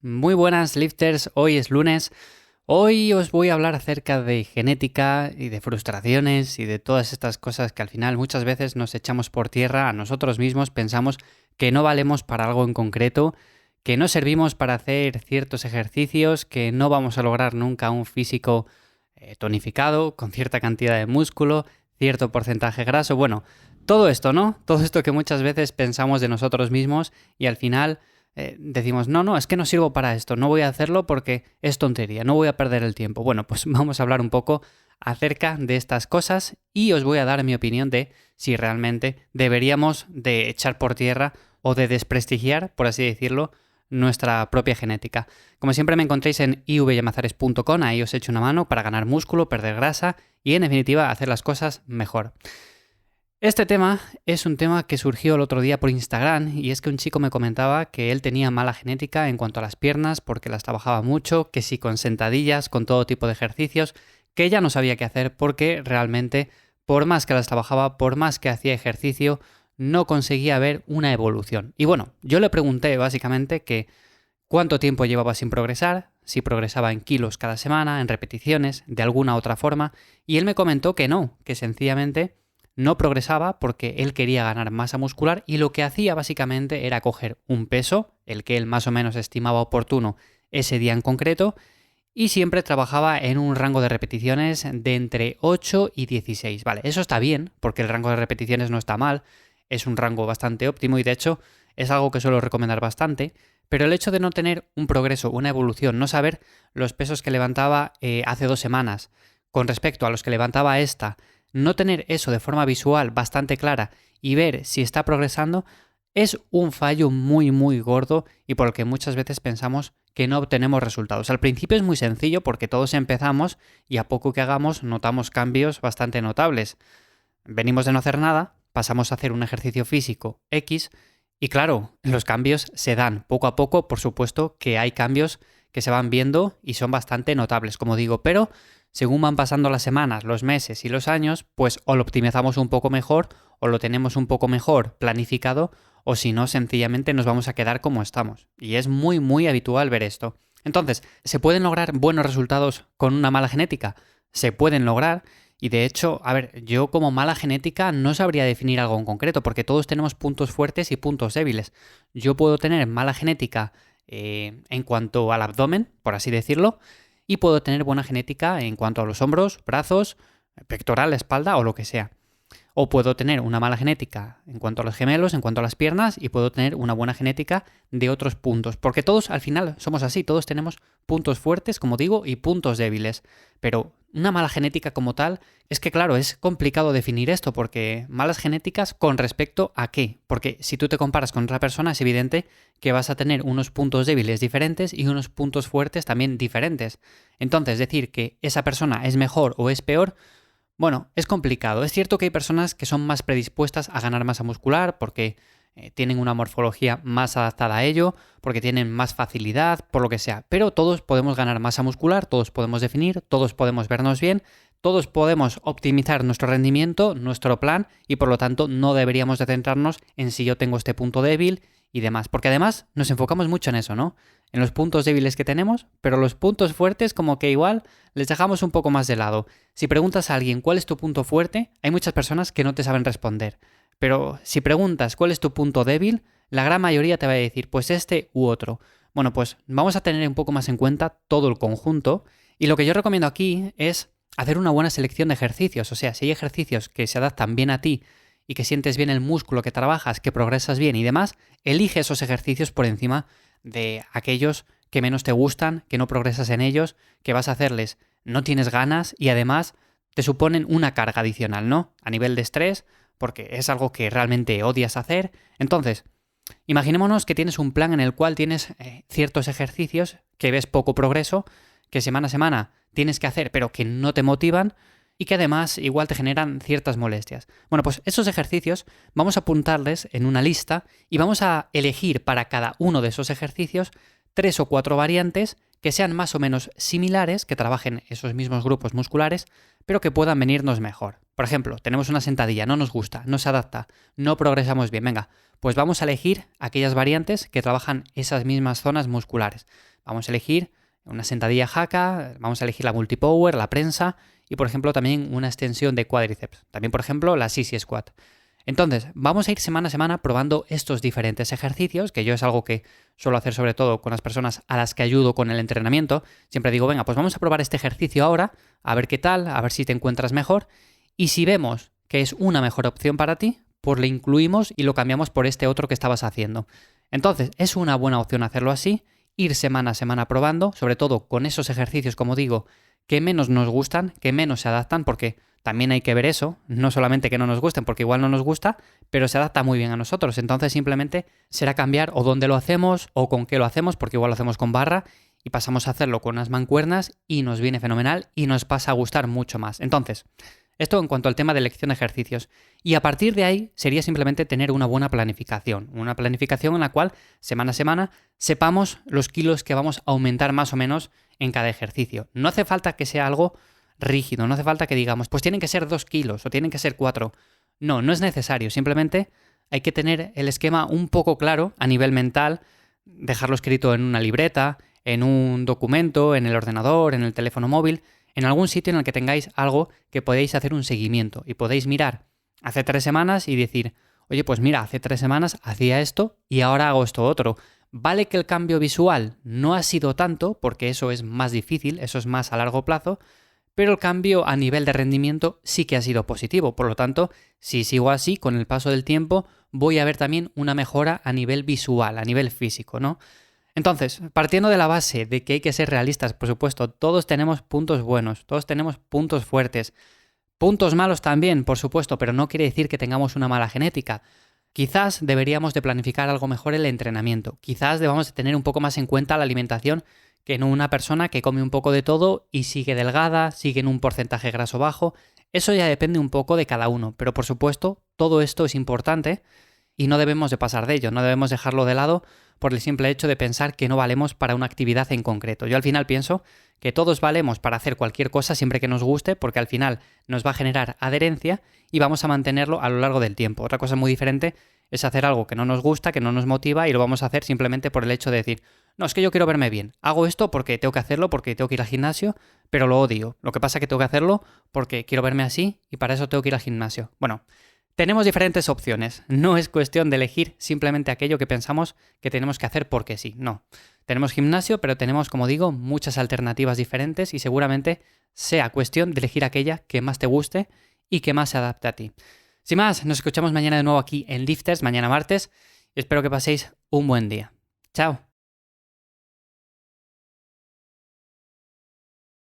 Muy buenas lifters, hoy es lunes. Hoy os voy a hablar acerca de genética y de frustraciones y de todas estas cosas que al final muchas veces nos echamos por tierra a nosotros mismos, pensamos que no valemos para algo en concreto, que no servimos para hacer ciertos ejercicios, que no vamos a lograr nunca un físico tonificado, con cierta cantidad de músculo, cierto porcentaje graso, bueno, todo esto, ¿no? Todo esto que muchas veces pensamos de nosotros mismos y al final decimos, no, es que no sirvo para esto, no voy a hacerlo porque es tontería, no voy a perder el tiempo. Bueno, pues vamos a hablar un poco acerca de estas cosas y os voy a dar mi opinión de si realmente deberíamos de echar por tierra o de desprestigiar, por así decirlo, nuestra propia genética. Como siempre me encontréis en ivyamazares.com, ahí os echo una mano para ganar músculo, perder grasa y en definitiva hacer las cosas mejor. Este tema es un tema que surgió el otro día por Instagram y es que un chico me comentaba que él tenía mala genética en cuanto a las piernas porque las trabajaba mucho, que sí con sentadillas, con todo tipo de ejercicios, que ya no sabía qué hacer porque realmente por más que las trabajaba, por más que hacía ejercicio, no conseguía ver una evolución. Y bueno, yo le pregunté básicamente que cuánto tiempo llevaba sin progresar, si progresaba en kilos cada semana, en repeticiones, de alguna otra forma, y él me comentó que no, que sencillamente no progresaba porque él quería ganar masa muscular y lo que hacía básicamente era coger un peso, el que él más o menos estimaba oportuno ese día en concreto, y siempre trabajaba en un rango de repeticiones de entre 8 y 16. Vale, eso está bien, porque el rango de repeticiones no está mal, es un rango bastante óptimo y de hecho es algo que suelo recomendar bastante, pero el hecho de no tener un progreso, una evolución, no saber los pesos que levantaba hace 2 semanas con respecto a los que levantaba esta, no tener eso de forma visual bastante clara y ver si está progresando es un fallo muy gordo y por el que muchas veces pensamos que no obtenemos resultados. Al principio es muy sencillo porque todos empezamos y a poco que hagamos notamos cambios bastante notables. Venimos de no hacer nada, pasamos a hacer un ejercicio físico X y claro, los cambios se dan poco a poco, por supuesto que hay cambios que se van viendo y son bastante notables, como digo, pero según van pasando las semanas, los meses y los años, pues o lo optimizamos un poco mejor o lo tenemos un poco mejor planificado o si no, sencillamente nos vamos a quedar como estamos. Y es muy habitual ver esto. Entonces, ¿se pueden lograr buenos resultados con una mala genética? Se pueden lograr y de hecho, a ver, yo como mala genética no sabría definir algo en concreto porque todos tenemos puntos fuertes y puntos débiles. Yo puedo tener mala genética en cuanto al abdomen, por así decirlo, y puedo tener buena genética en cuanto a los hombros, brazos, pectoral, espalda o lo que sea. O puedo tener una mala genética en cuanto a los gemelos, en cuanto a las piernas, y puedo tener una buena genética de otros puntos. Porque todos al final somos así, todos tenemos puntos fuertes, como digo, y puntos débiles. Pero una mala genética como tal, es que claro, es complicado definir esto, porque malas genéticas con respecto a qué. Porque si tú te comparas con otra persona, es evidente que vas a tener unos puntos débiles diferentes y unos puntos fuertes también diferentes. Entonces, decir que esa persona es mejor o es peor, bueno, es complicado. Es cierto que hay personas que son más predispuestas a ganar masa muscular porque tienen una morfología más adaptada a ello, porque tienen más facilidad, por lo que sea. Pero todos podemos ganar masa muscular, todos podemos definir, todos podemos vernos bien, todos podemos optimizar nuestro rendimiento, nuestro plan y por lo tanto no deberíamos de centrarnos en si yo tengo este punto débil y demás. Porque además nos enfocamos mucho en eso, ¿no? En los puntos débiles que tenemos, pero los puntos fuertes como que igual les dejamos un poco más de lado. Si preguntas a alguien cuál es tu punto fuerte, hay muchas personas que no te saben responder. Pero si preguntas cuál es tu punto débil, la gran mayoría te va a decir pues este u otro. Bueno, pues vamos a tener un poco más en cuenta todo el conjunto y lo que yo recomiendo aquí es hacer una buena selección de ejercicios. O sea, si hay ejercicios que se adaptan bien a ti y que sientes bien el músculo, que trabajas, que progresas bien y demás, elige esos ejercicios por encima de aquellos que menos te gustan, que no progresas en ellos, que vas a hacerles, no tienes ganas y además te suponen una carga adicional, ¿no? A nivel de estrés, porque es algo que realmente odias hacer. Entonces, imaginémonos que tienes un plan en el cual tienes ciertos ejercicios que ves poco progreso, que semana a semana tienes que hacer, pero que no te motivan y que además igual te generan ciertas molestias. Bueno, pues esos ejercicios vamos a apuntarles en una lista y vamos a elegir para cada uno de esos ejercicios 3 o 4 variantes que sean más o menos similares, que trabajen esos mismos grupos musculares, pero que puedan venirnos mejor. Por ejemplo, tenemos una sentadilla, no nos gusta, no se adapta, no progresamos bien. Venga, pues vamos a elegir aquellas variantes que trabajan esas mismas zonas musculares. Vamos a elegir una sentadilla haka, vamos a elegir la multipower, la prensa y, por ejemplo, también una extensión de cuádriceps. También, por ejemplo, la sissy squat. Entonces, vamos a ir semana a semana probando estos diferentes ejercicios, que yo es algo que suelo hacer sobre todo con las personas a las que ayudo con el entrenamiento. Siempre digo, venga, pues vamos a probar este ejercicio ahora, a ver qué tal, a ver si te encuentras mejor. Y si vemos que es una mejor opción para ti, pues le incluimos y lo cambiamos por este otro que estabas haciendo. Entonces, es una buena opción hacerlo así, ir semana a semana probando, sobre todo con esos ejercicios, como digo, que menos nos gustan, que menos se adaptan, porque también hay que ver eso, no solamente que no nos gusten, porque igual no nos gusta, pero se adapta muy bien a nosotros. Entonces simplemente será cambiar o dónde lo hacemos o con qué lo hacemos, porque igual lo hacemos con barra y pasamos a hacerlo con unas mancuernas y nos viene fenomenal y nos pasa a gustar mucho más. Entonces, esto en cuanto al tema de elección de ejercicios. Y a partir de ahí sería simplemente tener una buena planificación. Una planificación en la cual, semana a semana, sepamos los kilos que vamos a aumentar más o menos en cada ejercicio. No hace falta que sea algo rígido, no hace falta que digamos, pues tienen que ser 2 kilos o tienen que ser 4. No, no es necesario. Simplemente hay que tener el esquema un poco claro a nivel mental, dejarlo escrito en una libreta, en un documento, en el ordenador, en el teléfono móvil, en algún sitio en el que tengáis algo que podéis hacer un seguimiento y podéis mirar hace 3 semanas y decir, oye, pues mira, hace 3 semanas hacía esto y ahora hago esto otro. Vale que el cambio visual no ha sido tanto, porque eso es más difícil, eso es más a largo plazo, pero el cambio a nivel de rendimiento sí que ha sido positivo. Por lo tanto, si sigo así, con el paso del tiempo, voy a ver también una mejora a nivel visual, a nivel físico, ¿no? Entonces, partiendo de la base de que hay que ser realistas, por supuesto, todos tenemos puntos buenos, todos tenemos puntos fuertes, puntos malos también, por supuesto, pero no quiere decir que tengamos una mala genética. Quizás deberíamos de planificar algo mejor el entrenamiento, quizás debamos de tener un poco más en cuenta la alimentación que no una persona que come un poco de todo y sigue delgada, sigue en un porcentaje graso bajo. Eso ya depende un poco de cada uno, pero por supuesto, todo esto es importante y no debemos de pasar de ello, no debemos dejarlo de lado por el simple hecho de pensar que no valemos para una actividad en concreto. Yo al final pienso que todos valemos para hacer cualquier cosa siempre que nos guste, porque al final nos va a generar adherencia y vamos a mantenerlo a lo largo del tiempo. Otra cosa muy diferente es hacer algo que no nos gusta, que no nos motiva y lo vamos a hacer simplemente por el hecho de decir, no, es que yo quiero verme bien, hago esto porque tengo que hacerlo, porque tengo que ir al gimnasio, pero lo odio. Lo que pasa es que tengo que hacerlo porque quiero verme así y para eso tengo que ir al gimnasio. Bueno, tenemos diferentes opciones, no es cuestión de elegir simplemente aquello que pensamos que tenemos que hacer porque sí, no. Tenemos gimnasio, pero tenemos, como digo, muchas alternativas diferentes y seguramente sea cuestión de elegir aquella que más te guste y que más se adapte a ti. Sin más, nos escuchamos mañana de nuevo aquí en Lifters, mañana martes, y espero que paséis un buen día. Chao.